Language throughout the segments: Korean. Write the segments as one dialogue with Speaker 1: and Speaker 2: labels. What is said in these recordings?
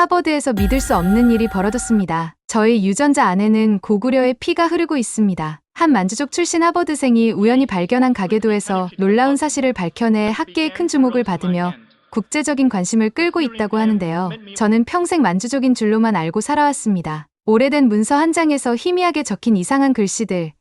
Speaker 1: 하버드에서 믿을 수 없는 일이 벌어졌습니다. 저희 유전자 안에는 고구려의 피가 흐르고 있습니다. 한 만주족 출신 하버드생이 우연히 발견한 가계도에서 놀라운 사실을 밝혀내 학계의 큰 주목을 받으며 국제적인 관심을 끌고 있다고 하는데요. 저는 평생 만주족인 줄로만 알고 살아왔습니다. 오래된 문서 한 장에서 희미하게 적힌 이상한 글씨들,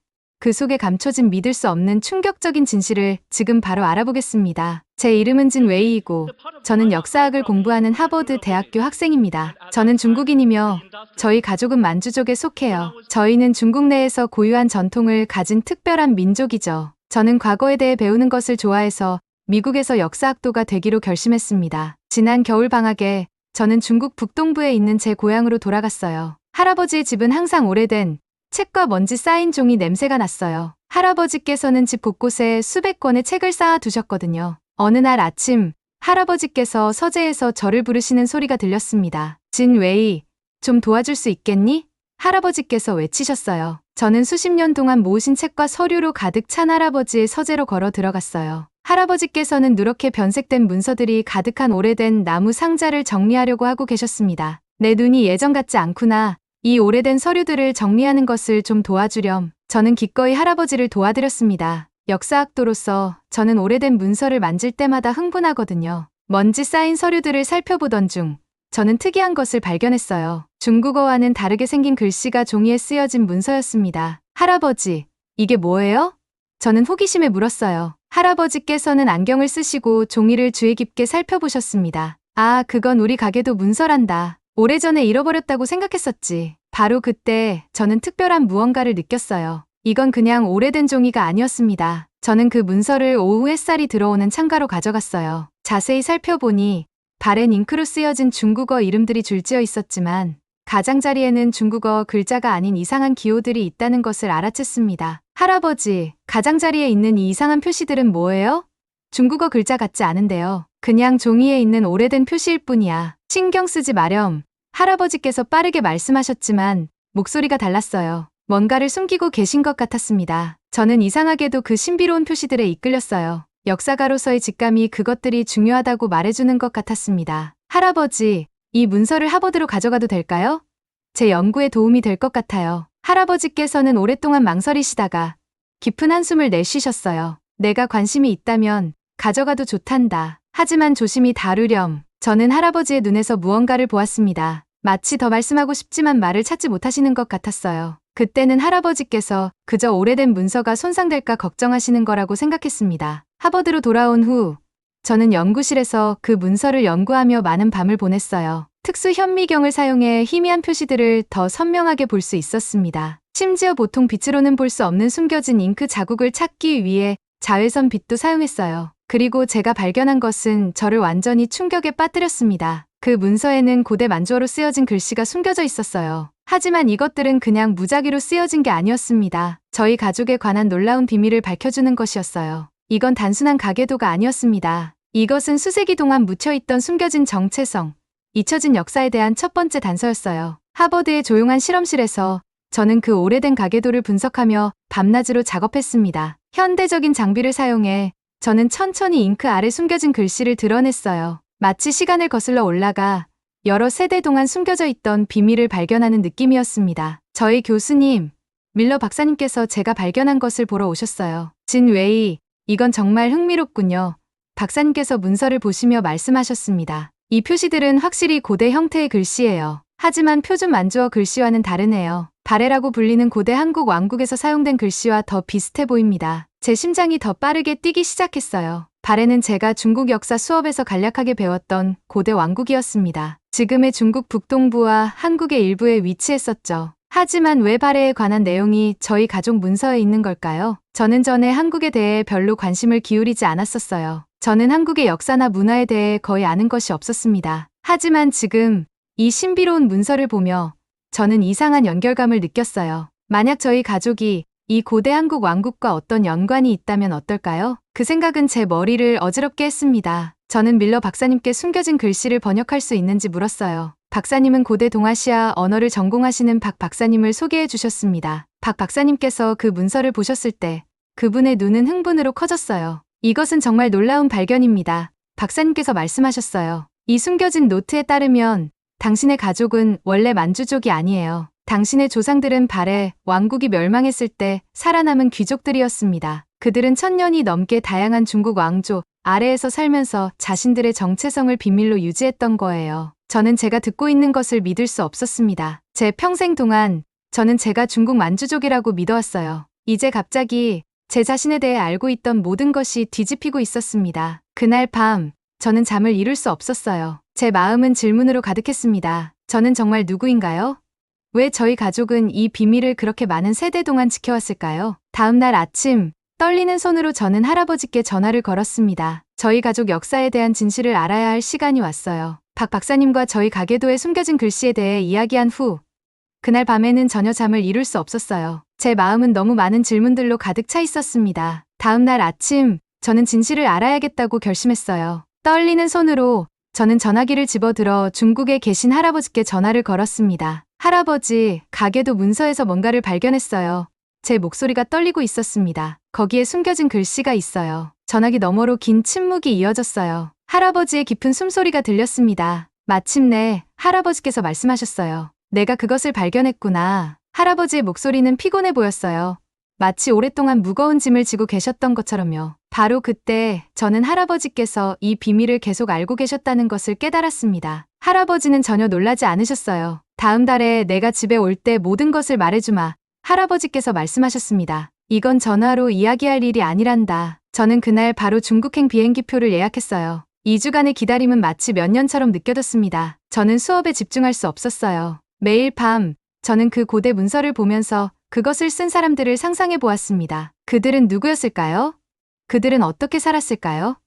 Speaker 1: 그 속에 감춰진 믿을 수 없는 충격적인 진실을 지금 바로 알아보겠습니다. 제 이름은 진 웨이이고 저는 역사학을 공부하는 하버드 대학교 학생입니다. 저는 중국인이며 저희 가족은 만주족에 속해요. 저희는 중국 내에서 고유한 전통을 가진 특별한 민족이죠. 저는 과거에 대해 배우는 것을 좋아해서 미국에서 역사학도가 되기로 결심했습니다. 지난 겨울 방학에 저는 중국 북동부에 있는 제 고향으로 돌아갔어요. 할아버지의 집은 항상 오래된 책과 먼지 쌓인 종이 냄새가 났어요. 할아버지께서는 집 곳곳에 수백 권의 책을 쌓아 두셨거든요. 어느 날 아침 할아버지께서 서재에서 저를 부르시는 소리가 들렸습니다. 진 웨이, 좀 도와줄 수 있겠니? 할아버지께서 외치셨어요. 저는 수십 년 동안 모으신 책과 서류로 가득 찬 할아버지의 서재로 걸어 들어갔어요. 할아버지께서는 누렇게 변색된 문서들이 가득한 오래된 나무 상자를 정리하려고 하고 계셨습니다. 내 눈이 예전 같지 않구나. 이 오래된 서류들을 정리하는 것을 좀 도와주렴. 저는 기꺼이 할아버지를 도와드렸습니다. 역사학도로서 저는 오래된 문서를 만질 때마다 흥분하거든요. 먼지 쌓인 서류들을 살펴보던 중 저는 특이한 것을 발견했어요. 중국어와는 다르게 생긴 글씨가 종이에 쓰여진 문서였습니다. 할아버지, 이게 뭐예요? 저는 호기심에 물었어요. 할아버지께서는 안경을 쓰시고 종이를 주의 깊게 살펴보셨습니다. 아, 그건 우리 가게도 문서란다. 오래전에 잃어버렸다고 생각했었지. 바로 그때 저는 특별한 무언가를 느꼈어요. 이건 그냥 오래된 종이가 아니었습니다. 저는 그 문서를 오후 햇살이 들어오는 창가로 가져갔어요. 자세히 살펴보니 바렌 잉크로 쓰여진 중국어 이름들이 줄지어 있었지만 가장자리에는 중국어 글자가 아닌 이상한 기호들이 있다는 것을 알아챘습니다. 할아버지, 가장자리에 있는 이 이상한 표시들은 뭐예요? 중국어 글자 같지 않은데요. 그냥 종이에 있는 오래된 표시일 뿐이야. 신경 쓰지 마렴. 할아버지께서 빠르게 말씀하셨지만 목소리가 달랐어요. 뭔가를 숨기고 계신 것 같았습니다. 저는 이상하게도 그 신비로운 표시들에 이끌렸어요. 역사가로서의 직감이 그것들이 중요하다고 말해주는 것 같았습니다. 할아버지, 이 문서를 하버드로 가져가도 될까요? 제 연구에 도움이 될 것 같아요. 할아버지께서는 오랫동안 망설이시다가 깊은 한숨을 내쉬셨어요. 내가 관심이 있다면 가져가도 좋단다. 하지만 조심히 다루렴. 저는 할아버지의 눈에서 무언가를 보았습니다. 마치 더 말씀하고 싶지만 말을 찾지 못하시는 것 같았어요. 그때는 할아버지께서 그저 오래된 문서가 손상될까 걱정하시는 거라고 생각했습니다. 하버드로 돌아온 후 저는 연구실에서 그 문서를 연구하며 많은 밤을 보냈어요. 특수 현미경을 사용해 희미한 표시들을 더 선명하게 볼 수 있었습니다. 심지어 보통 빛으로는 볼 수 없는 숨겨진 잉크 자국을 찾기 위해 자외선 빛도 사용했어요. 그리고 제가 발견한 것은 저를 완전히 충격에 빠뜨렸습니다. 그 문서에는 고대 만주어로 쓰여진 글씨가 숨겨져 있었어요. 하지만 이것들은 그냥 무작위로 쓰여진 게 아니었습니다. 저희 가족에 관한 놀라운 비밀을 밝혀주는 것이었어요. 이건 단순한 가계도가 아니었습니다. 이것은 수세기 동안 묻혀있던 숨겨진 정체성, 잊혀진 역사에 대한 첫 번째 단서였어요. 하버드의 조용한 실험실에서 저는 그 오래된 가계도를 분석하며 밤낮으로 작업했습니다. 현대적인 장비를 사용해 저는 천천히 잉크 아래 숨겨진 글씨를 드러냈어요. 마치 시간을 거슬러 올라가 여러 세대 동안 숨겨져 있던 비밀을 발견하는 느낌이었습니다. 저희 교수님, 밀러 박사님께서 제가 발견한 것을 보러 오셨어요. 진 웨이, 이건 정말 흥미롭군요. 박사님께서 문서를 보시며 말씀하셨습니다. 이 표시들은 확실히 고대 형태의 글씨예요. 하지만 표준 만주어 글씨와는 다르네요. 바레라고 불리는 고대 한국 왕국에서 사용된 글씨와 더 비슷해 보입니다. 제 심장이 더 빠르게 뛰기 시작했어요. 바레는 제가 중국 역사 수업에서 간략하게 배웠던 고대 왕국이었습니다. 지금의 중국 북동부와 한국의 일부에 위치했었죠. 하지만 왜 바레에 관한 내용이 저희 가족 문서에 있는 걸까요? 저는 전에 한국에 대해 별로 관심을 기울이지 않았었어요. 저는 한국의 역사나 문화에 대해 거의 아는 것이 없었습니다. 하지만 지금 이 신비로운 문서를 보며 저는 이상한 연결감을 느꼈어요. 만약 저희 가족이 이 고대 한국 왕국과 어떤 연관이 있다면 어떨까요? 그 생각은 제 머리를 어지럽게 했습니다. 저는 밀러 박사님께 숨겨진 글씨를 번역할 수 있는지 물었어요. 박사님은 고대 동아시아 언어를 전공하시는 박 박사님을 소개해 주셨습니다. 박 박사님께서 그 문서를 보셨을 때 그분의 눈은 흥분으로 커졌어요. 이것은 정말 놀라운 발견입니다. 박사님께서 말씀하셨어요. 이 숨겨진 노트에 따르면 당신의 가족은 원래 만주족이 아니에요. 당신의 조상들은 발해 왕국이 멸망했을 때 살아남은 귀족들이었습니다. 그들은 1000년이 넘게 다양한 중국 왕조 아래에서 살면서 자신들의 정체성을 비밀로 유지했던 거예요. 저는 제가 듣고 있는 것을 믿을 수 없었습니다. 제 평생 동안 저는 제가 중국 만주족이라고 믿어왔어요. 이제 갑자기 제 자신에 대해 알고 있던 모든 것이 뒤집히고 있었습니다. 그날 밤 저는 잠을 이룰 수 없었어요. 제 마음은 질문으로 가득했습니다. 저는 정말 누구인가요? 왜 저희 가족은 이 비밀을 그렇게 많은 세대 동안 지켜왔을까요? 다음 날 아침 떨리는 손으로 저는 할아버지께 전화를 걸었습니다. 저희 가족 역사에 대한 진실을 알아야 할 시간이 왔어요. 박 박사님과 저희 가계도에 숨겨진 글씨에 대해 이야기한 후 그날 밤에는 전혀 잠을 이룰 수 없었어요. 제 마음은 너무 많은 질문들로 가득 차 있었습니다. 다음 날 아침 저는 진실을 알아야겠다고 결심했어요. 떨리는 손으로 저는 전화기를 집어들어 중국에 계신 할아버지께 전화를 걸었습니다. 할아버지, 가계도 문서에서 뭔가를 발견했어요. 제 목소리가 떨리고 있었습니다. 거기에 숨겨진 글씨가 있어요. 전화기 너머로 긴 침묵이 이어졌어요. 할아버지의 깊은 숨소리가 들렸습니다. 마침내 할아버지께서 말씀하셨어요. 내가 그것을 발견했구나. 할아버지의 목소리는 피곤해 보였어요. 마치 오랫동안 무거운 짐을 지고 계셨던 것처럼요. 바로 그때 저는 할아버지께서 이 비밀을 계속 알고 계셨다는 것을 깨달았습니다. 할아버지는 전혀 놀라지 않으셨어요. 다음 달에 내가 집에 올 때 모든 것을 말해주마. 할아버지께서 말씀하셨습니다. 이건 전화로 이야기할 일이 아니란다. 저는 그날 바로 중국행 비행기표를 예약했어요. 2주간의 기다림은 마치 몇 년처럼 느껴졌습니다. 저는 수업에 집중할 수 없었어요. 매일 밤 저는 그 고대 문서를 보면서 그것을 쓴 사람들을 상상해 보았습니다. 그들은 누구였을까요? 그들은 어떻게 살았을까요?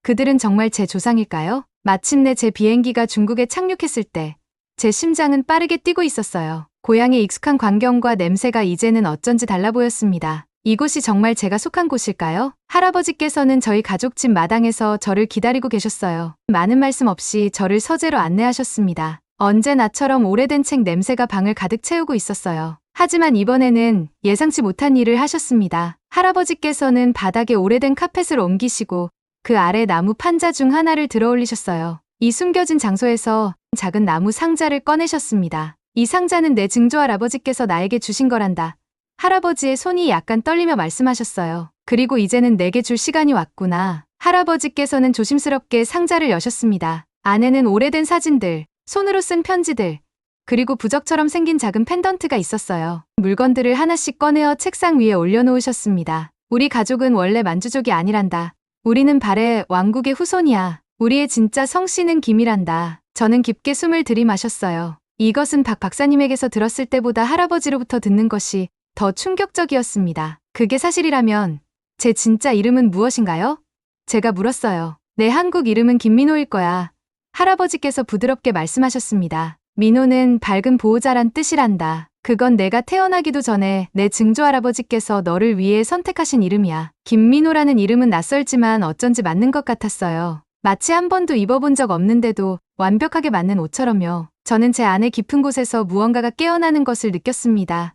Speaker 1: 그들은 정말 제 조상일까요? 마침내 제 비행기가 중국에 착륙했을 때 제 심장은 빠르게 뛰고 있었어요. 고향의 익숙한 광경과 냄새가 이제는 어쩐지 달라 보였습니다. 이곳이 정말 제가 속한 곳일까요? 할아버지께서는 저희 가족집 마당에서 저를 기다리고 계셨어요. 많은 말씀 없이 저를 서재로 안내하셨습니다. 언제나처럼 오래된 책 냄새가 방을 가득 채우고 있었어요. 하지만 이번에는 예상치 못한 일을 하셨습니다. 할아버지께서는 바닥에 오래된 카펫을 옮기시고 그 아래 나무 판자 중 하나를 들어 올리셨어요. 이 숨겨진 장소에서 작은 나무 상자를 꺼내셨습니다. 이 상자는 내 증조할아버지께서 나에게 주신 거란다. 할아버지의 손이 약간 떨리며 말씀하셨어요. 그리고 이제는 내게 줄 시간이 왔구나. 할아버지께서는 조심스럽게 상자를 여셨습니다. 안에는 오래된 사진들, 손으로 쓴 편지들, 그리고 부적처럼 생긴 작은 펜던트가 있었어요. 물건들을 하나씩 꺼내어 책상 위에 올려놓으셨습니다. 우리 가족은 원래 만주족이 아니란다. 우리는 발해 왕국의 후손이야. 우리의 진짜 성씨는 김이란다. 저는 깊게 숨을 들이마셨어요. 이것은 박 박사님에게서 들었을 때보다 할아버지로부터 듣는 것이 더 충격적이었습니다. 그게 사실이라면 제 진짜 이름은 무엇인가요? 제가 물었어요. 내 한국 이름은 김민호일 거야. 할아버지께서 부드럽게 말씀하셨습니다. 민호는 밝은 보호자란 뜻이란다. 그건 내가 태어나기도 전에 내 증조할아버지께서 너를 위해 선택하신 이름이야. 김민호라는 이름은 낯설지만 어쩐지 맞는 것 같았어요. 마치 한 번도 입어본 적 없는데도 완벽하게 맞는 옷처럼요. 저는 제 안의 깊은 곳에서 무언가가 깨어나는 것을 느꼈습니다.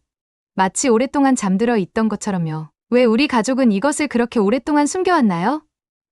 Speaker 1: 마치 오랫동안 잠들어 있던 것처럼요. 왜 우리 가족은 이것을 그렇게 오랫동안 숨겨왔나요?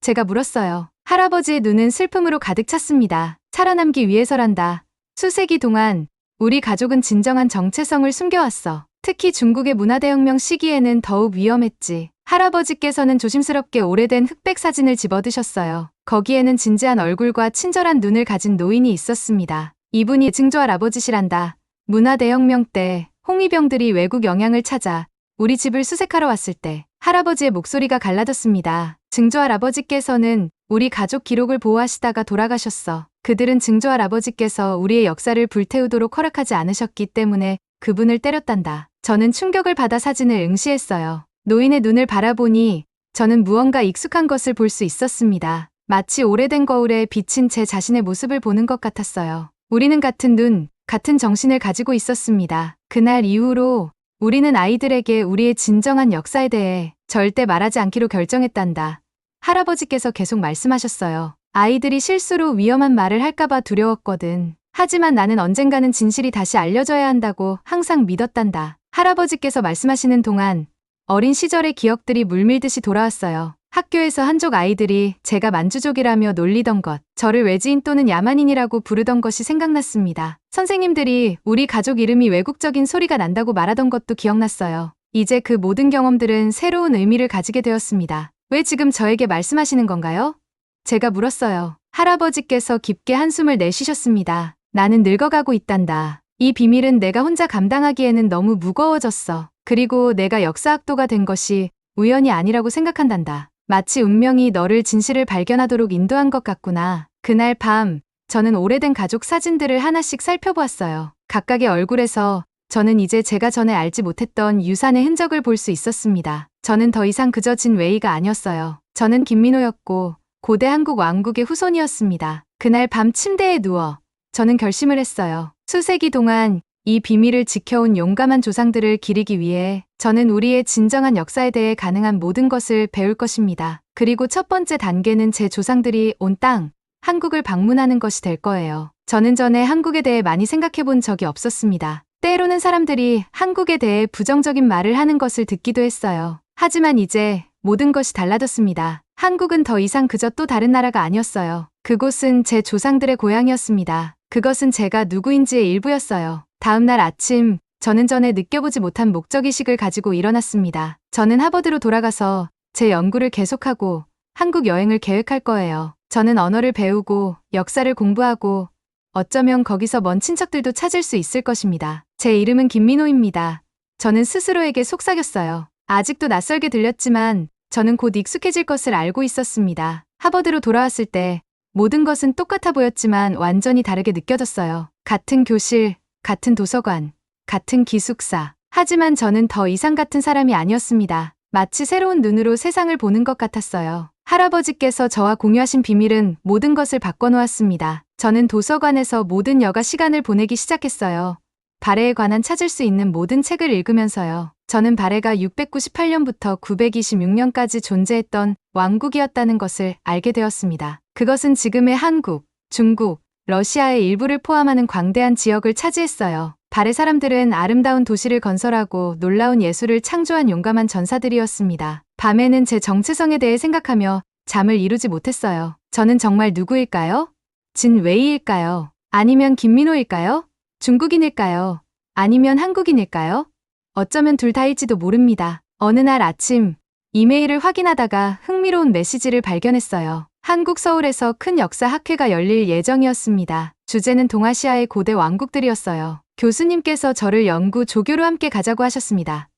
Speaker 1: 제가 물었어요. 할아버지의 눈은 슬픔으로 가득 찼습니다. 살아남기 위해서란다. 수세기 동안 우리 가족은 진정한 정체성을 숨겨왔어. 특히 중국의 문화대혁명 시기에는 더욱 위험했지. 할아버지께서는 조심스럽게 오래된 흑백 사진을 집어드셨어요. 거기에는 진지한 얼굴과 친절한 눈을 가진 노인이 있었습니다. 이분이 증조할아버지시란다. 문화대혁명 때 홍위병들이 외국 영향을 찾아 우리 집을 수색하러 왔을 때 할아버지의 목소리가 갈라졌습니다. 증조할아버지께서는 우리 가족 기록을 보호하시다가 돌아가셨어. 그들은 증조할아버지께서 우리의 역사를 불태우도록 허락하지 않으셨기 때문에 그분을 때렸단다. 저는 충격을 받아 사진을 응시했어요. 노인의 눈을 바라보니 저는 무언가 익숙한 것을 볼 수 있었습니다. 마치 오래된 거울에 비친 제 자신의 모습을 보는 것 같았어요. 우리는 같은 눈, 같은 정신을 가지고 있었습니다. 그날 이후로 우리는 아이들에게 우리의 진정한 역사에 대해 절대 말하지 않기로 결정했단다. 할아버지께서 계속 말씀하셨어요. 아이들이 실수로 위험한 말을 할까봐 두려웠거든. 하지만 나는 언젠가는 진실이 다시 알려져야 한다고 항상 믿었단다. 할아버지께서 말씀하시는 동안 어린 시절의 기억들이 물밀듯이 돌아왔어요. 학교에서 한족 아이들이 제가 만주족이라며 놀리던 것, 저를 외지인 또는 야만인이라고 부르던 것이 생각났습니다. 선생님들이 우리 가족 이름이 외국적인 소리가 난다고 말하던 것도 기억났어요. 이제 그 모든 경험들은 새로운 의미를 가지게 되었습니다. 왜 지금 저에게 말씀하시는 건가요? 제가 물었어요. 할아버지께서 깊게 한숨을 내쉬셨습니다. 나는 늙어가고 있단다. 이 비밀은 내가 혼자 감당하기에는 너무 무거워졌어. 그리고 내가 역사학도가 된 것이 우연이 아니라고 생각한단다. 마치 운명이 너를 진실을 발견하도록 인도한 것 같구나. 그날 밤, 저는 오래된 가족 사진들을 하나씩 살펴보았어요. 각각의 얼굴에서 저는 이제 제가 전에 알지 못했던 유산의 흔적을 볼 수 있었습니다. 저는 더 이상 그저 진 웨이가 아니었어요. 저는 김민호였고 고대 한국 왕국의 후손이었습니다. 그날 밤 침대에 누워 저는 결심을 했어요. 수세기 동안 이 비밀을 지켜온 용감한 조상들을 기리기 위해 저는 우리의 진정한 역사에 대해 가능한 모든 것을 배울 것입니다. 그리고 첫 번째 단계는 제 조상들이 온 땅, 한국을 방문하는 것이 될 거예요. 저는 전에 한국에 대해 많이 생각해 본 적이 없었습니다. 때로는 사람들이 한국에 대해 부정적인 말을 하는 것을 듣기도 했어요. 하지만 이제 모든 것이 달라졌습니다. 한국은 더 이상 그저 또 다른 나라가 아니었어요. 그곳은 제 조상들의 고향이었습니다. 그것은 제가 누구인지의 일부였어요. 다음 날 아침, 저는 전에 느껴보지 못한 목적의식을 가지고 일어났습니다. 저는 하버드로 돌아가서 제 연구를 계속하고 한국 여행을 계획할 거예요. 저는 언어를 배우고 역사를 공부하고 어쩌면 거기서 먼 친척들도 찾을 수 있을 것입니다. 제 이름은 김민호입니다. 저는 스스로에게 속삭였어요. 아직도 낯설게 들렸지만 저는 곧 익숙해질 것을 알고 있었습니다. 하버드로 돌아왔을 때 모든 것은 똑같아 보였지만 완전히 다르게 느껴졌어요. 같은 교실, 같은 도서관, 같은 기숙사. 하지만 저는 더 이상 같은 사람이 아니었습니다. 마치 새로운 눈으로 세상을 보는 것 같았어요. 할아버지께서 저와 공유하신 비밀은 모든 것을 바꿔놓았습니다. 저는 도서관에서 모든 여가 시간을 보내기 시작했어요. 발해에 관한 찾을 수 있는 모든 책을 읽으면서요. 저는 발해가 698년부터 926년까지 존재했던 왕국이었다는 것을 알게 되었습니다. 그것은 지금의 한국, 중국, 러시아의 일부를 포함하는 광대한 지역을 차지했어요. 발해 사람들은 아름다운 도시를 건설하고 놀라운 예술을 창조한 용감한 전사들이었습니다. 밤에는 제 정체성에 대해 생각하며 잠을 이루지 못했어요. 저는 정말 누구일까요? 진 웨이일까요? 아니면 김민호일까요? 중국인일까요? 아니면 한국인일까요? 어쩌면 둘 다일지도 모릅니다. 어느 날 아침, 이메일을 확인하다가 흥미로운 메시지를 발견했어요. 한국 서울에서 큰 역사 학회가 열릴 예정이었습니다. 주제는 동아시아의 고대 왕국들이었어요. 교수님께서 저를 연구 조교로 함께 가자고 하셨습니다.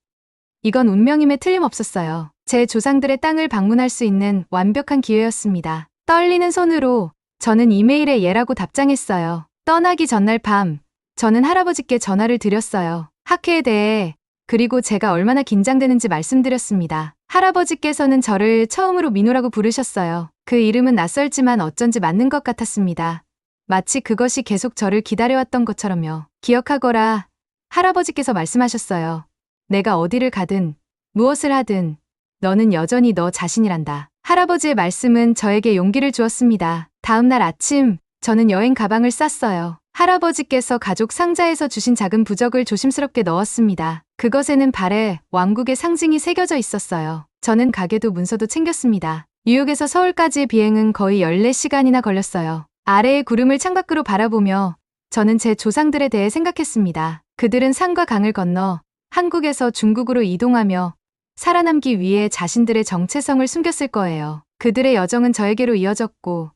Speaker 1: 이건 운명임에 틀림없었어요. 제 조상들의 땅을 방문할 수 있는 완벽한 기회였습니다. 떨리는 손으로 저는 이메일에 예라고 답장했어요. 떠나기 전날 밤, 저는 할아버지께 전화를 드렸어요. 학회에 대해, 그리고 제가 얼마나 긴장되는지 말씀드렸습니다. 할아버지께서는 저를 처음으로 민호라고 부르셨어요. 그 이름은 낯설지만 어쩐지 맞는 것 같았습니다. 마치 그것이 계속 저를 기다려왔던 것처럼요. 기억하거라. 할아버지께서 말씀하셨어요. 내가 어디를 가든, 무엇을 하든, 너는 여전히 너 자신이란다. 할아버지의 말씀은 저에게 용기를 주었습니다. 다음 날 아침, 저는 여행 가방을 쌌어요. 할아버지께서 가족 상자에서 주신 작은 부적을 조심스럽게 넣었습니다. 그것에는 발해 왕국의 상징이 새겨져 있었어요. 저는 가게도 문서도 챙겼습니다. 뉴욕에서 서울까지의 비행은 거의 14시간이나 걸렸어요. 아래의 구름을 창밖으로 바라보며 저는 제 조상들에 대해 생각했습니다. 그들은 산과 강을 건너 한국에서 중국으로 이동하며 살아남기 위해 자신들의 정체성을 숨겼을 거예요. 그들의 여정은 저에게로 이어졌고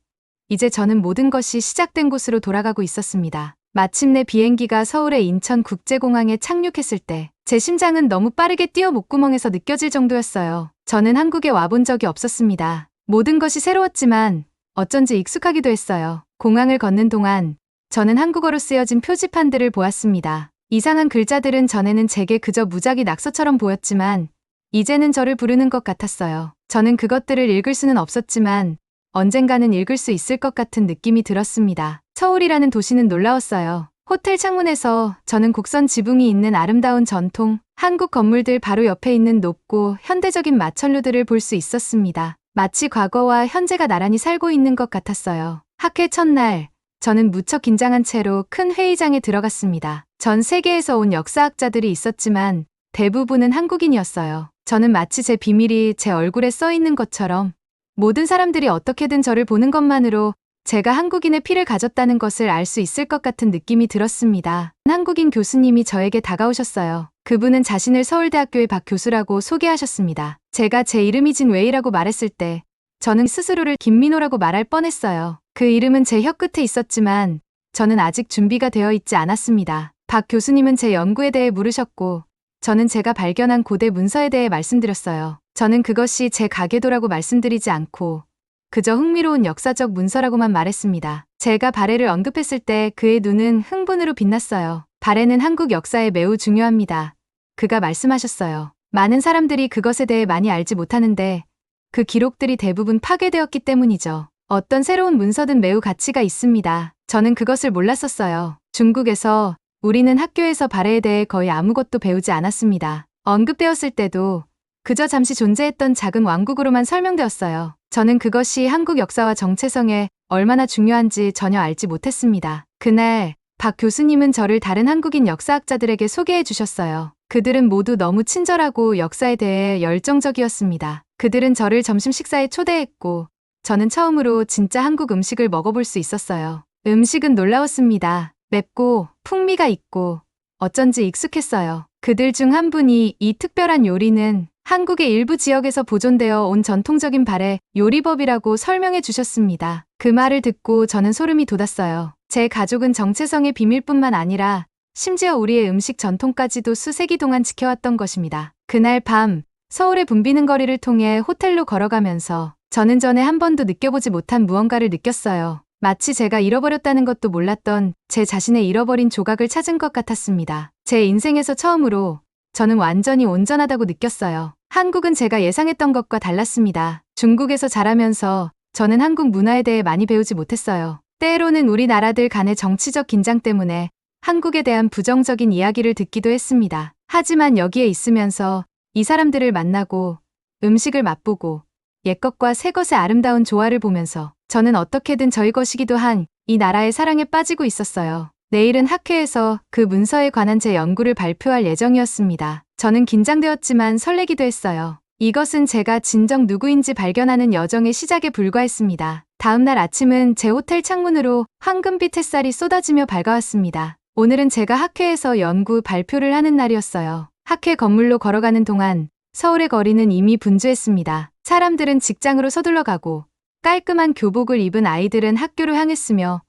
Speaker 1: 이제 저는 모든 것이 시작된 곳으로 돌아가고 있었습니다. 마침내 비행기가 서울의 인천국제공항에 착륙했을 때 제 심장은 너무 빠르게 뛰어 목구멍에서 느껴질 정도였어요. 저는 한국에 와본 적이 없었습니다. 모든 것이 새로웠지만 어쩐지 익숙하기도 했어요. 공항을 걷는 동안 저는 한국어로 쓰여진 표지판들을 보았습니다. 이상한 글자들은 전에는 제게 그저 무작위 낙서처럼 보였지만 이제는 저를 부르는 것 같았어요. 저는 그것들을 읽을 수는 없었지만 언젠가는 읽을 수 있을 것 같은 느낌이 들었습니다. 서울이라는 도시는 놀라웠어요. 호텔 창문에서 저는 곡선 지붕이 있는 아름다운 전통 한국 건물들 바로 옆에 있는 높고 현대적인 마천루들을 볼 수 있었습니다. 마치 과거와 현재가 나란히 살고 있는 것 같았어요. 학회 첫날, 저는 무척 긴장한 채로 큰 회의장에 들어갔습니다. 전 세계에서 온 역사학자들이 있었지만 대부분은 한국인이었어요. 저는 마치 제 비밀이 제 얼굴에 써 있는 것처럼 모든 사람들이 어떻게든 저를 보는 것만으로 제가 한국인의 피를 가졌다는 것을 알 수 있을 것 같은 느낌이 들었습니다. 한국인 교수님이 저에게 다가오셨어요. 그분은 자신을 서울대학교의 박 교수라고 소개하셨습니다. 제가 제 이름이 진웨이라고 말했을 때 저는 스스로를 김민호라고 말할 뻔했어요. 그 이름은 제 혀끝에 있었지만 저는 아직 준비가 되어 있지 않았습니다. 박 교수님은 제 연구에 대해 물으셨고 저는 제가 발견한 고대 문서에 대해 말씀드렸어요. 저는 그것이 제 가계도라고 말씀드리지 않고 그저 흥미로운 역사적 문서라고만 말했습니다. 제가 발해를 언급했을 때 그의 눈은 흥분으로 빛났어요. 발해는 한국 역사에 매우 중요합니다. 그가 말씀하셨어요. 많은 사람들이 그것에 대해 많이 알지 못하는데 그 기록들이 대부분 파괴되었기 때문이죠. 어떤 새로운 문서든 매우 가치가 있습니다. 저는 그것을 몰랐었어요. 중국에서 우리는 학교에서 발해에 대해 거의 아무것도 배우지 않았습니다. 언급되었을 때도 그저 잠시 존재했던 작은 왕국으로만 설명되었어요. 저는 그것이 한국 역사와 정체성에 얼마나 중요한지 전혀 알지 못했습니다. 그날 박 교수님은 저를 다른 한국인 역사학자들에게 소개해 주셨어요. 그들은 모두 너무 친절하고 역사에 대해 열정적이었습니다. 그들은 저를 점심 식사에 초대했고 저는 처음으로 진짜 한국 음식을 먹어볼 수 있었어요. 음식은 놀라웠습니다. 맵고 풍미가 있고 어쩐지 익숙했어요. 그들 중 한 분이 이 특별한 요리는 한국의 일부 지역에서 보존되어 온 전통적인 발해 요리법이라고 설명해 주셨습니다. 그 말을 듣고 저는 소름이 돋았어요. 제 가족은 정체성의 비밀뿐만 아니라 심지어 우리의 음식 전통까지도 수세기 동안 지켜왔던 것입니다. 그날 밤 서울의 붐비는 거리를 통해 호텔로 걸어가면서 저는 전에 한 번도 느껴보지 못한 무언가를 느꼈어요. 마치 제가 잃어버렸다는 것도 몰랐던 제 자신의 잃어버린 조각을 찾은 것 같았습니다. 제 인생에서 처음으로 저는 완전히 온전하다고 느꼈어요. 한국은 제가 예상했던 것과 달랐습니다. 중국에서 자라면서 저는 한국 문화에 대해 많이 배우지 못했어요. 때로는 우리나라들 간의 정치적 긴장 때문에 한국에 대한 부정적인 이야기를 듣기도 했습니다. 하지만 여기에 있으면서 이 사람들을 만나고 음식을 맛보고 옛것과 새것의 아름다운 조화를 보면서 저는 어떻게든 저희 것이기도 한 이 나라의 사랑에 빠지고 있었어요. 내일은 학회에서 그 문서에 관한 제 연구를 발표할 예정이었습니다. 저는 긴장되었지만 설레기도 했어요. 이것은 제가 진정 누구인지 발견하는 여정의 시작에 불과했습니다. 다음 날 아침은 제 호텔 창문으로 황금빛 햇살이 쏟아지며 밝아왔습니다. 오늘은 제가 학회에서 연구 발표를 하는 날이었어요. 학회 건물로 걸어가는 동안 서울의 거리는 이미 분주했습니다. 사람들은 직장으로 서둘러 가고 깔끔한 교복을 입은 아이들은 학교로 향했으며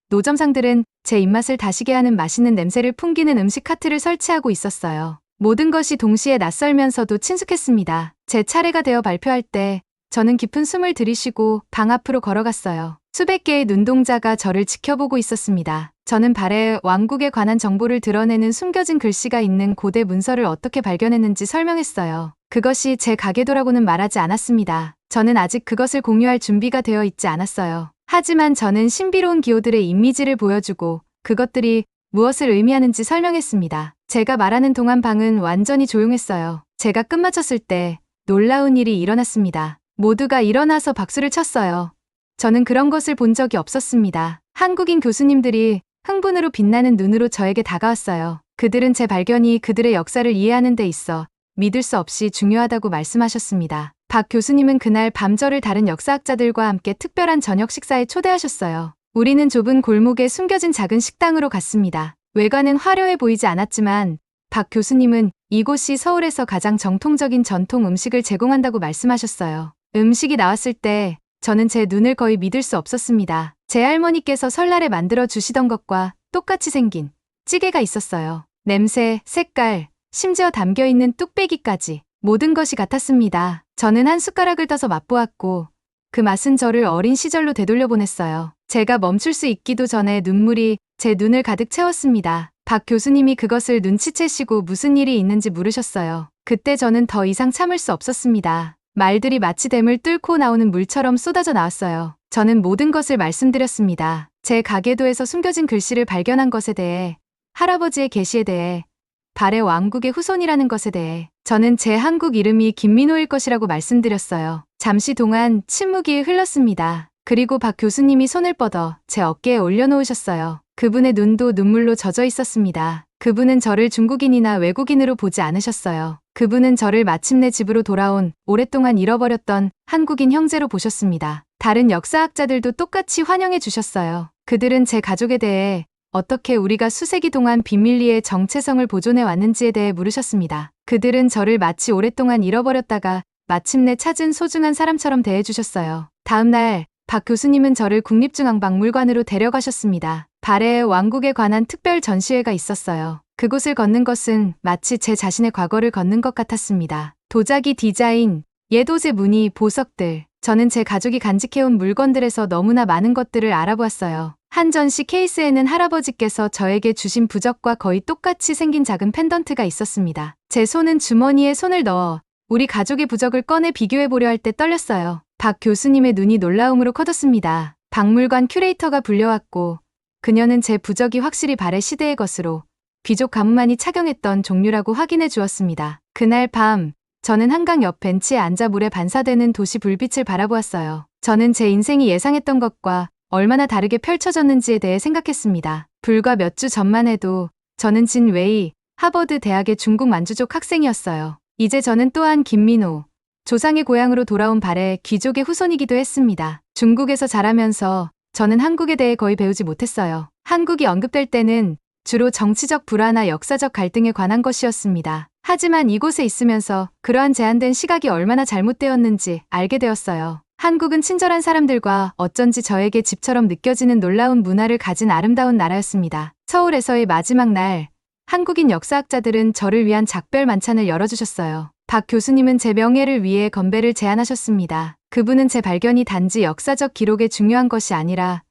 Speaker 1: 노점상들은 제 입맛을 다시게 하는 맛있는 냄새를 풍기는 음식 카트를 설치하고 있었어요. 모든 것이 동시에 낯설면서도 친숙했습니다. 제 차례가 되어 발표할 때 저는 깊은 숨을 들이쉬고 방 앞으로 걸어갔어요. 수백 개의 눈동자가 저를 지켜보고 있었습니다. 저는 발해 왕국에 관한 정보를 드러내는 숨겨진 글씨가 있는 고대 문서를 어떻게 발견했는지 설명했어요. 그것이 제 가계도라고는 말하지 않았습니다. 저는 아직 그것을 공유할 준비가 되어 있지 않았어요. 하지만 저는 신비로운 기호들의 이미지를 보여주고 그것들이 무엇을 의미하는지 설명했습니다. 제가 말하는 동안 방은 완전히 조용했어요. 제가 끝마쳤을 때 놀라운 일이 일어났습니다. 모두가 일어나서 박수를 쳤어요. 저는 그런 것을 본 적이 없었습니다. 한국인 교수님들이 흥분으로 빛나는 눈으로 저에게 다가왔어요. 그들은 제 발견이 그들의 역사를 이해하는 데 있어 믿을 수 없이 중요하다고 말씀하셨습니다. 박 교수님은 그날 밤 저를 다른 역사학자들과 함께 특별한 저녁 식사에 초대하셨어요. 우리는 좁은 골목에 숨겨진 작은 식당으로 갔습니다. 외관은 화려해 보이지 않았지만 박 교수님은 이곳이 서울에서 가장 정통적인 전통 음식을 제공한다고 말씀하셨어요. 음식이 나왔을 때 저는 제 눈을 거의 믿을 수 없었습니다. 제 할머니께서 설날에 만들어 주시던 것과 똑같이 생긴 찌개가 있었어요. 냄새, 색깔, 심지어 담겨있는 뚝배기까지 모든 것이 같았습니다. 저는 한 숟가락을 떠서 맛보았고 그 맛은 저를 어린 시절로 되돌려보냈어요. 제가 멈출 수 있기도 전에 눈물이 제 눈을 가득 채웠습니다. 박 교수님이 그것을 눈치채시고 무슨 일이 있는지 물으셨어요. 그때 저는 더 이상 참을 수 없었습니다. 말들이 마치 댐을 뚫고 나오는 물처럼 쏟아져 나왔어요. 저는 모든 것을 말씀드렸습니다. 제 가계도에서 숨겨진 글씨를 발견한 것에 대해, 할아버지의 계시에 대해, 발해 왕국의 후손이라는 것에 대해, 저는 제 한국 이름이 김민호일 것이라고 말씀드렸어요. 잠시 동안 침묵이 흘렀습니다. 그리고 박 교수님이 손을 뻗어 제 어깨에 올려놓으셨어요. 그분의 눈도 눈물로 젖어 있었습니다. 그분은 저를 중국인이나 외국인으로 보지 않으셨어요. 그분은 저를 마침내 집으로 돌아온 오랫동안 잃어버렸던 한국인 형제로 보셨습니다. 다른 역사학자들도 똑같이 환영해 주셨어요. 그들은 제 가족에 대해 어떻게 우리가 수세기 동안 비밀리에 정체성을 보존해 왔는지에 대해 물으셨습니다. 그들은 저를 마치 오랫동안 잃어버렸다가 마침내 찾은 소중한 사람처럼 대해주셨어요. 다음 날 박 교수님은 저를 국립중앙박물관으로 데려가셨습니다. 발해의 왕국에 관한 특별 전시회가 있었어요. 그곳을 걷는 것은 마치 제 자신의 과거를 걷는 것 같았습니다. 도자기 디자인, 옛 옷의 무늬, 보석들. 저는 제 가족이 간직해온 물건들에서 너무나 많은 것들을 알아보았어요. 한 전시 케이스에는 할아버지께서 저에게 주신 부적과 거의 똑같이 생긴 작은 펜던트가 있었습니다. 제 손은 주머니에 손을 넣어 우리 가족의 부적을 꺼내 비교해보려 할 때 떨렸어요. 박 교수님의 눈이 놀라움으로 커졌습니다. 박물관 큐레이터가 불려왔고 그녀는 제 부적이 확실히 발해 시대의 것으로 귀족 가문만이 착용했던 종류라고 확인해 주었습니다. 그날 밤 저는 한강 옆 벤치에 앉아 물에 반사되는 도시 불빛을 바라보았어요. 저는 제 인생이 예상했던 것과 얼마나 다르게 펼쳐졌는지에 대해 생각했습니다. 불과 몇 주 전만 해도 저는 진 웨이, 하버드 대학의 중국 만주족 학생이었어요. 이제 저는 또한 김민호, 조상의 고향으로 돌아온 발해 귀족의 후손이기도 했습니다. 중국에서 자라면서 저는 한국에 대해 거의 배우지 못했어요. 한국이 언급될 때는 주로 정치적 불화나 역사적 갈등에 관한 것이었습니다. 하지만 이곳에 있으면서 그러한 제한된 시각이 얼마나 잘못되었는지 알게 되었어요. 한국은 친절한 사람들과 어쩐지 저에게 집처럼 느껴지는 놀라운 문화를 가진 아름다운 나라였습니다. 서울에서의 마지막 날, 한국인 역사학자들은 저를 위한 작별 만찬을 열어주셨어요. 박 교수님은 제 명예를 위해 건배를 제안하셨습니다. 그분은 제 발견이 단지 역사적 기록에 중요한 것이 아니라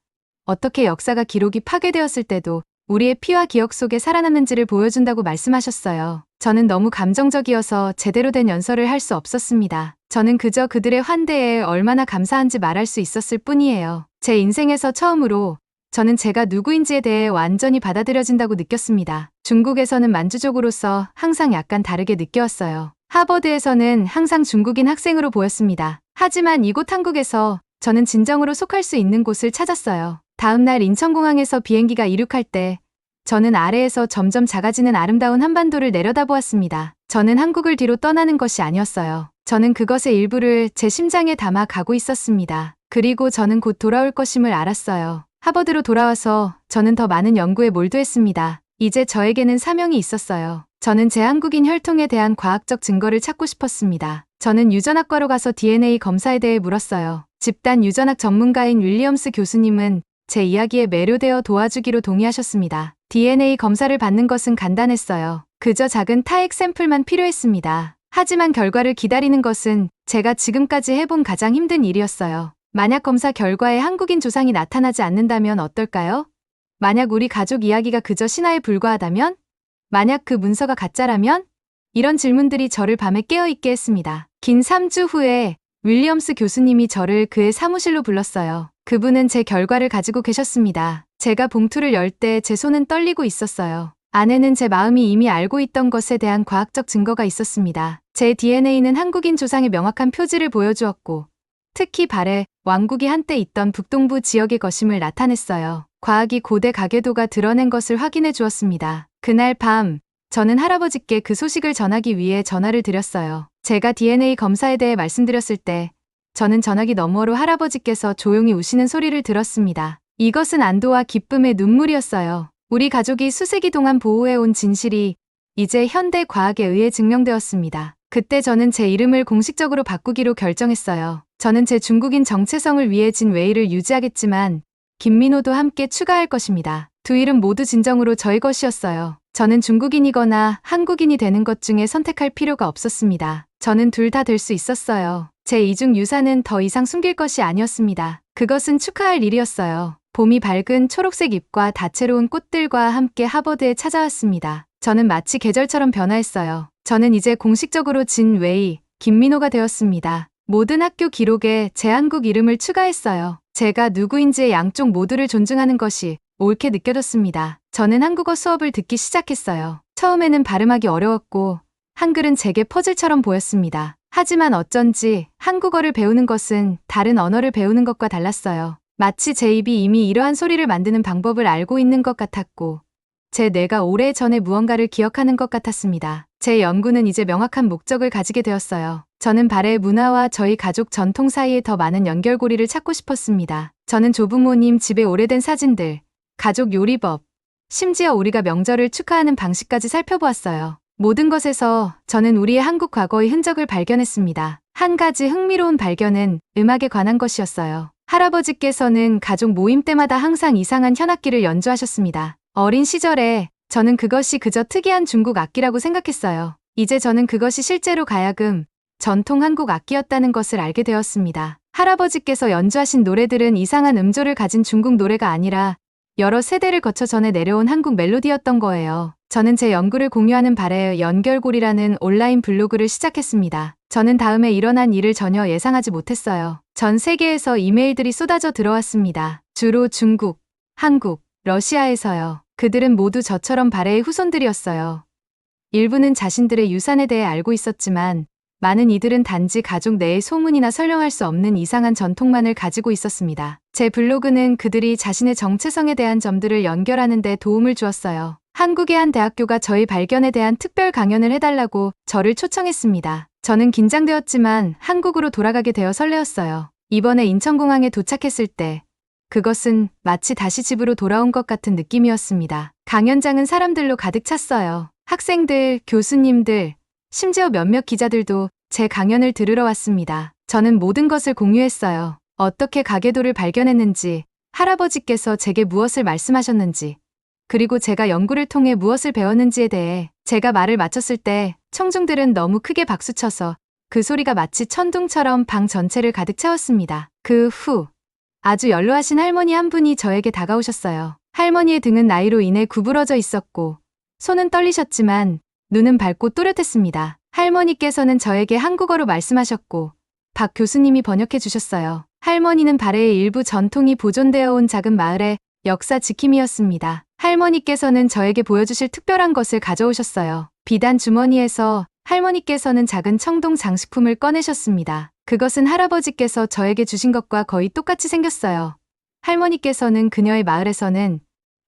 Speaker 1: 어떻게 역사가 기록이 파괴되었을 때도 우리의 피와 기억 속에 살아남는지를 보여준다고 말씀하셨어요. 저는 너무 감정적이어서 제대로 된 연설을 할 수 없었습니다. 저는 그저 그들의 환대에 얼마나 감사한지 말할 수 있었을 뿐이에요. 제 인생에서 처음으로 저는 제가 누구인지에 대해 완전히 받아들여진다고 느꼈습니다. 중국에서는 만주족으로서 항상 약간 다르게 느껴왔어요. 하버드에서는 항상 중국인 학생으로 보였습니다. 하지만 이곳 한국에서 저는 진정으로 속할 수 있는 곳을 찾았어요. 다음 날 인천공항에서 비행기가 이륙할 때 저는 아래에서 점점 작아지는 아름다운 한반도를 내려다보았습니다. 저는 한국을 뒤로 떠나는 것이 아니었어요. 저는 그것의 일부를 제 심장에 담아 가고 있었습니다. 그리고 저는 곧 돌아올 것임을 알았어요. 하버드로 돌아와서 저는 더 많은 연구에 몰두했습니다. 이제 저에게는 사명이 있었어요. 저는 제 한국인 혈통에 대한 과학적 증거를 찾고 싶었습니다. 저는 유전학과로 가서 DNA 검사에 대해 물었어요. 집단 유전학 전문가인 윌리엄스 교수님은 제 이야기에 매료되어 도와주기로 동의하셨습니다. DNA 검사를 받는 것은 간단했어요. 그저 작은 타액 샘플만 필요했습니다. 하지만 결과를 기다리는 것은 제가 지금까지 해본 가장 힘든 일이었어요. 만약 검사 결과에 한국인 조상이 나타나지 않는다면 어떨까요? 만약 우리 가족 이야기가 그저 신화에 불과하다면? 만약 그 문서가 가짜라면? 이런 질문들이 저를 밤에 깨어있게 했습니다. 긴 3주 후에 윌리엄스 교수님이 저를 그의 사무실로 불렀어요. 그분은 제 결과를 가지고 계셨습니다. 제가 봉투를 열 때 제 손은 떨리고 있었어요. 안에는 제 마음이 이미 알고 있던 것에 대한 과학적 증거가 있었습니다. 제 DNA는 한국인 조상의 명확한 표지를 보여주었고, 특히 발해 왕국이 한때 있던 북동부 지역의 것임을 나타냈어요. 과학이 고대 가계도가 드러낸 것을 확인해 주었습니다. 그날 밤, 저는 할아버지께 그 소식을 전하기 위해 전화를 드렸어요. 제가 DNA 검사에 대해 말씀드렸을 때, 저는 전화기 너머로 할아버지께서 조용히 우시는 소리를 들었습니다. 이것은 안도와 기쁨의 눈물이었어요. 우리 가족이 수세기 동안 보호해온 진실이 이제 현대 과학에 의해 증명되었습니다. 그때 저는 제 이름을 공식적으로 바꾸기로 결정했어요. 저는 제 중국인 정체성을 위해 진 웨이를 유지하겠지만 김민호도 함께 추가할 것입니다. 두 이름 모두 진정으로 저의 것이었어요. 저는 중국인이거나 한국인이 되는 것 중에 선택할 필요가 없었습니다. 저는 둘 다 될 수 있었어요. 제 이중 유산은 더 이상 숨길 것이 아니었습니다. 그것은 축하할 일이었어요. 봄이 밝은 초록색 잎과 다채로운 꽃들과 함께 하버드에 찾아왔습니다. 저는 마치 계절처럼 변화했어요. 저는 이제 공식적으로 진 웨이, 김민호가 되었습니다. 모든 학교 기록에 제 한국 이름을 추가했어요. 제가 누구인지의 양쪽 모두를 존중하는 것이 옳게 느껴졌습니다. 저는 한국어 수업을 듣기 시작했어요. 처음에는 발음하기 어려웠고 한글은 제게 퍼즐처럼 보였습니다. 하지만 어쩐지 한국어를 배우는 것은 다른 언어를 배우는 것과 달랐어요. 마치 제 입이 이미 이러한 소리를 만드는 방법을 알고 있는 것 같았고 제 뇌가 오래전에 무언가를 기억하는 것 같았습니다. 제 연구는 이제 명확한 목적을 가지게 되었어요. 저는 발해의 문화와 저희 가족 전통 사이에 더 많은 연결고리를 찾고 싶었습니다. 저는 조부모님 집의 오래된 사진들, 가족 요리법, 심지어 우리가 명절을 축하하는 방식까지 살펴보았어요. 모든 것에서 저는 우리의 한국 과거의 흔적을 발견했습니다. 한 가지 흥미로운 발견은 음악에 관한 것이었어요. 할아버지께서는 가족 모임 때마다 항상 이상한 현악기를 연주하셨습니다. 어린 시절에 저는 그것이 그저 특이한 중국 악기라고 생각했어요. 이제 저는 그것이 실제로 가야금, 전통 한국 악기였다는 것을 알게 되었습니다. 할아버지께서 연주하신 노래들은 이상한 음조를 가진 중국 노래가 아니라 여러 세대를 거쳐 전해 내려온 한국 멜로디였던 거예요. 저는 제 연구를 공유하는 발해의 연결고리라는 온라인 블로그를 시작했습니다. 저는 다음에 일어난 일을 전혀 예상하지 못했어요. 전 세계에서 이메일들이 쏟아져 들어왔습니다. 주로 중국, 한국, 러시아에서요. 그들은 모두 저처럼 발해의 후손들이었어요. 일부는 자신들의 유산에 대해 알고 있었지만 많은 이들은 단지 가족 내의 소문이나 설명할 수 없는 이상한 전통만을 가지고 있었습니다. 제 블로그는 그들이 자신의 정체성에 대한 점들을 연결하는 데 도움을 주었어요. 한국의 한 대학교가 저희 발견에 대한 특별 강연을 해달라고 저를 초청했습니다. 저는 긴장되었지만 한국으로 돌아가게 되어 설레었어요. 이번에 인천공항에 도착했을 때 그것은 마치 다시 집으로 돌아온 것 같은 느낌이었습니다. 강연장은 사람들로 가득 찼어요. 학생들, 교수님들, 심지어 몇몇 기자들도 제 강연을 들으러 왔습니다. 저는 모든 것을 공유했어요. 어떻게 가계도를 발견했는지, 할아버지께서 제게 무엇을 말씀하셨는지, 그리고 제가 연구를 통해 무엇을 배웠는지에 대해. 제가 말을 마쳤을 때 청중들은 너무 크게 박수쳐서 그 소리가 마치 천둥처럼 방 전체를 가득 채웠습니다. 그 후 아주 연로하신 할머니 한 분이 저에게 다가오셨어요. 할머니의 등은 나이로 인해 구부러져 있었고 손은 떨리셨지만 눈은 밝고 또렷했습니다. 할머니께서는 저에게 한국어로 말씀하셨고 박 교수님이 번역해 주셨어요. 할머니는 발해의 일부 전통이 보존되어 온 작은 마을의 역사 지킴이였습니다. 할머니께서는 저에게 보여주실 특별한 것을 가져오셨어요. 비단 주머니에서 할머니께서는 작은 청동 장식품을 꺼내셨습니다. 그것은 할아버지께서 저에게 주신 것과 거의 똑같이 생겼어요. 할머니께서는 그녀의 마을에서는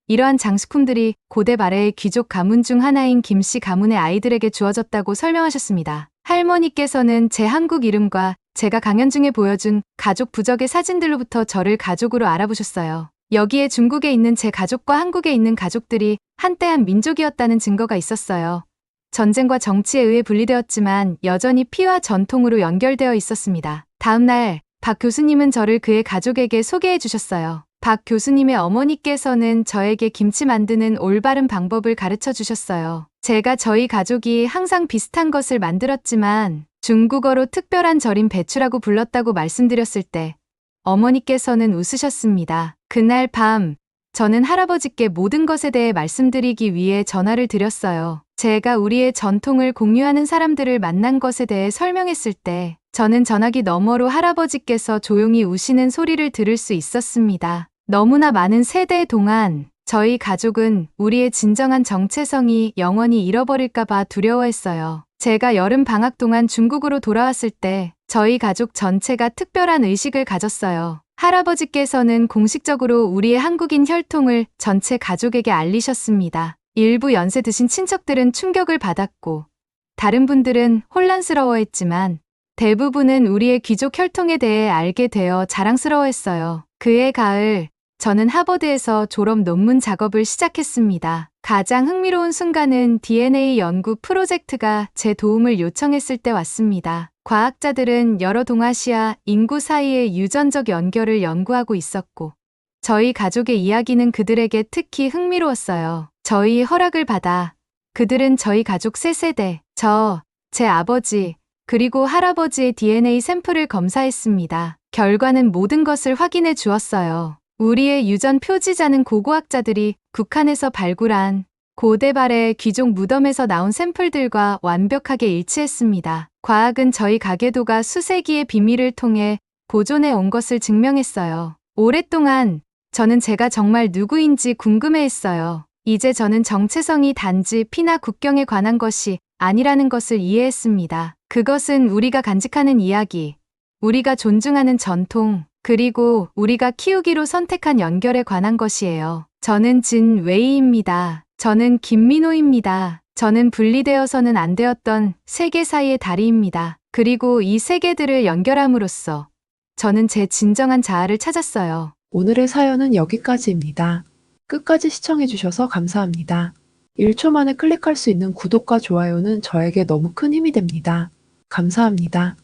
Speaker 1: 이러한 장식품들이 고대 발해의 귀족 가문 중 하나인 김씨 가문의 아이들에게 주어졌다고 설명하셨습니다. 할머니께서는 제 한국 이름과 제가 강연 중에 보여준 가족 부적의 사진들로부터 저를 가족으로 알아보셨어요. 여기에 중국에 있는 제 가족과 한국에 있는 가족들이 한때 한 민족이었다는 증거가 있었어요. 전쟁과 정치에 의해 분리되었지만 여전히 피와 전통으로 연결되어 있었습니다. 다음 날 박 교수님은 저를 그의 가족에게 소개해 주셨어요. 박 교수님의 어머니께서는 저에게 김치 만드는 올바른 방법을 가르쳐 주셨어요. 제가 저희 가족이 항상 비슷한 것을 만들었지만 중국어로 특별한 절인 배추라고 불렀다고 말씀드렸을 때 어머니께서는 웃으셨습니다. 그날 밤 저는 할아버지께 모든 것에 대해 말씀드리기 위해 전화를 드렸어요. 제가 우리의 전통을 공유하는 사람들을 만난 것에 대해 설명했을 때 저는 전화기 너머로 할아버지께서 조용히 우시는 소리를 들을 수 있었습니다. 너무나 많은 세대 동안 저희 가족은 우리의 진정한 정체성이 영원히 잃어버릴까봐 두려워했어요. 제가 여름 방학 동안 중국으로 돌아왔을 때 저희 가족 전체가 특별한 의식을 가졌어요. 할아버지께서는 공식적으로 우리의 한국인 혈통을 전체 가족에게 알리셨습니다. 일부 연세 드신 친척들은 충격을 받았고 다른 분들은 혼란스러워했지만 대부분은 우리의 귀족 혈통에 대해 알게 되어 자랑스러워했어요. 그해 가을 저는 하버드에서 졸업 논문 작업을 시작했습니다. 가장 흥미로운 순간은 DNA 연구 프로젝트가 제 도움을 요청했을 때 왔습니다. 과학자들은 여러 동아시아 인구 사이의 유전적 연결을 연구하고 있었고 저희 가족의 이야기는 그들에게 특히 흥미로웠어요. 저희 허락을 받아 그들은 저희 가족 3세대, 제 아버지, 그리고 할아버지의 DNA 샘플을 검사했습니다. 결과는 모든 것을 확인해 주었어요. 우리의 유전 표지자는 고고학자들이 북한에서 발굴한 고대 발해 귀족 무덤에서 나온 샘플들과 완벽하게 일치했습니다. 과학은 저희 가계도가 수세기의 비밀을 통해 보존해 온 것을 증명했어요. 오랫동안 저는 제가 정말 누구인지 궁금해했어요. 이제 저는 정체성이 단지 피나 국경에 관한 것이 아니라는 것을 이해했습니다. 그것은 우리가 간직하는 이야기, 우리가 존중하는 전통, 그리고 우리가 키우기로 선택한 연결에 관한 것이에요. 저는 진 웨이입니다. 저는 김민호입니다. 저는 분리되어서는 안 되었던 세계 사이의 다리입니다. 그리고 이 세계들을 연결함으로써 저는 제 진정한 자아를 찾았어요.
Speaker 2: 오늘의 사연은 여기까지입니다. 끝까지 시청해주셔서 감사합니다. 1초 만에 클릭할 수 있는 구독과 좋아요는 저에게 너무 큰 힘이 됩니다. 감사합니다.